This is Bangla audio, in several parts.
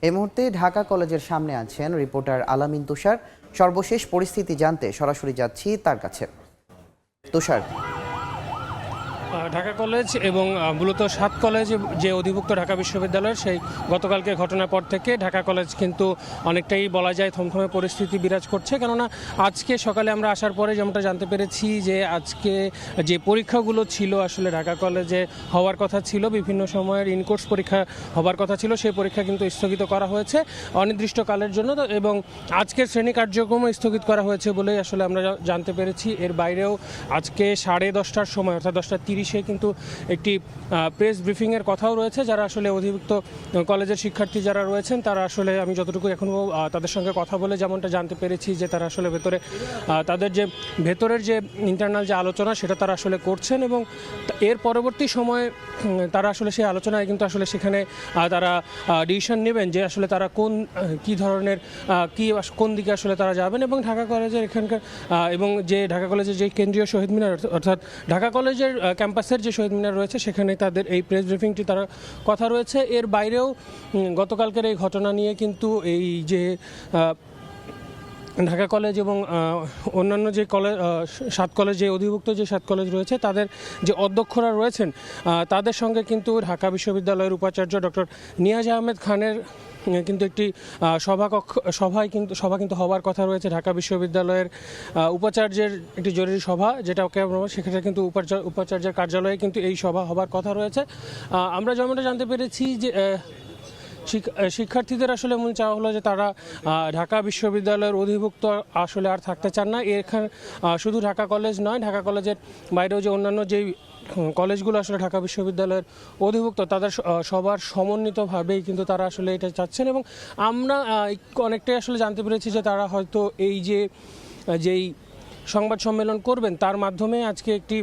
এই মুহূর্তে ঢাকা কলেজের সামনে আছেন রিপোর্টার আলামিন তুষার। সর্বশেষ পরিস্থিতি জানতে সরাসরি যাচ্ছি তার কাছে। তুষার, ঢাকা কলেজ এবং মূলত 7 কলেজ যে অধিভুক্ত ঢাকা বিশ্ববিদ্যালয়ের সেই গতকালকে ঘটনার পর থেকে ঢাকা কলেজ কিন্তু অনেকটাই বলা যায় থমথমে পরিস্থিতি বিরাজ করছে। কেননা আজকে সকালে আমরা আসার পরে যেমনটা জানতে পেরেছি যে আজকে যে পরীক্ষাগুলো ছিল আসলে ঢাকা কলেজে হওয়ার কথা ছিল, বিভিন্ন সময়ের ইনকোর্স পরীক্ষা হওয়ার কথা ছিল, সেই পরীক্ষা কিন্তু স্থগিত করা হয়েছে অনির্দিষ্টকালের জন্য এবং আজকের শ্রেণী কার্যক্রমও স্থগিত করা হয়েছে বলেই আসলে আমরা জানতে পেরেছি। এর বাইরেও আজকে 10:30টার সময় অর্থাৎ 10:30 কিন্তু একটি প্রেস ব্রিফিংয়ের কথাও রয়েছে। যারা আসলে অধিভুক্ত কলেজের শিক্ষার্থী যারা রয়েছেন তারা আসলে আমি যতটুকু এখনও তাদের সঙ্গে কথা বলে যেমনটা জানতে পেরেছি যে তারা আসলে ভেতরে তাদের যে ভেতরের যে ইন্টারনাল যে আলোচনা সেটা তারা আসলে করছেন এবং এর পরবর্তী সময়ে তারা আসলে সেই আলোচনায় কিন্তু আসলে সেখানে তারা ডিসিশন নেবেন যে আসলে তারা কী ধরনের কোন দিকে আসলে তারা যাবেন। এবং ঢাকা কলেজের এখানকার এবং যে ঢাকা কলেজের যে কেন্দ্রীয় শহীদ মিনার অর্থাৎ ঢাকা কলেজের ক্যাম্পাসের যে শহীদ মিনার রয়েছে সেখানে তাদের এই প্রেস ব্রিফিংটি তারা কথা রয়েছে। এর বাইরেও গতকালকের এই ঘটনা নিয়ে কিন্তু এই যে ঢাকা কলেজ এবং অন্যান্য যে কলেজ 7 কলেজ যে অধিভুক্ত যে 7 কলেজ রয়েছে তাদের যে অধ্যক্ষরা রয়েছেন তাদের সঙ্গে কিন্তু ঢাকা বিশ্ববিদ্যালয়ের উপাচার্য ডক্টর নিয়াজ আহমেদ খানের কিন্তু একটি সভা কিন্তু হওয়ার কথা রয়েছে। ঢাকা বিশ্ববিদ্যালয়ের উপাচার্যের একটি জরুরি সভা যেটাকে সেখানে কিন্তু উপাচার্যের কার্যালয়ে কিন্তু এই সভা হবার কথা রয়েছে। আমরা যেমনটা জানতে পেরেছি যে শিক্ষার্থীদের আসলে মূল চাওয়া হলো যে তারা ঢাকা বিশ্ববিদ্যালয়ের অধিভুক্ত আসলে আর থাকতে চান না। এখানে শুধু ঢাকা কলেজ নয়, ঢাকা কলেজের বাইরেও যে অন্যান্য যেই কলেজগুলো আসলে ঢাকা বিশ্ববিদ্যালয়ের অধিভুক্ত তাদের সবার সমন্বিতভাবেই কিন্তু তারা আসলে এটা চাচ্ছেন। এবং আমরা অনেকটাই আসলে জানতে পেরেছি যে তারা হয়তো এই যেই সংবাদ সম্মেলন করবেন তার মাধ্যমে আজকে একটি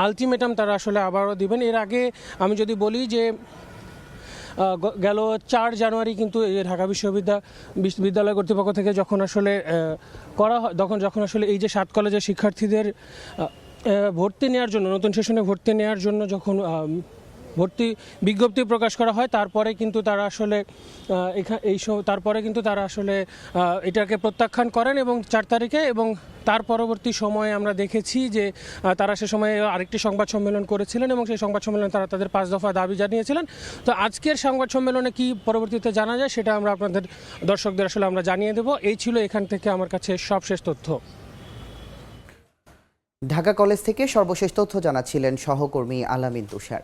আলটিমেটাম তারা আসলে আবারও দিবেন। এর আগে আমি যদি বলি যে গেল 4 জানুয়ারি কিন্তু ঢাকা বিশ্ববিদ্যালয় কর্তৃপক্ষ থেকে যখন আসলে করা হয় যখন আসলে এই যে 7 কলেজের শিক্ষার্থীদের ভর্তি নেওয়ার জন্য নতুন সেশনে ভর্তি নেওয়ার জন্য যখন ভর্তি বিজ্ঞপ্তি প্রকাশ করা হয় তারপরে কিন্তু তারা আসলে তারপরে কিন্তু তারা আসলে এটাকে প্রত্যাখ্যান করেন এবং 4 তারিখে এবং তার পরবর্তী সময়ে আমরা দেখেছি যে তারা সে সময়ে আরেকটি সংবাদ সম্মেলন করেছিলেন এবং সেই সংবাদ সম্মেলনে তারা তাদের 5 দফা দাবি জানিয়েছিলেন। তো আজকের সংবাদ সম্মেলনে কি পরবর্তীতে জানা যায় সেটা আমরা আপনাদের দর্শকদের আসলে আমরা জানিয়ে দেব। এই ছিল এখান থেকে আমার কাছে সবশেষ তথ্য। ঢাকা কলেজ থেকে সর্বশেষ তথ্য জানাচ্ছিলেন সহকর্মী আলামিন তুষার।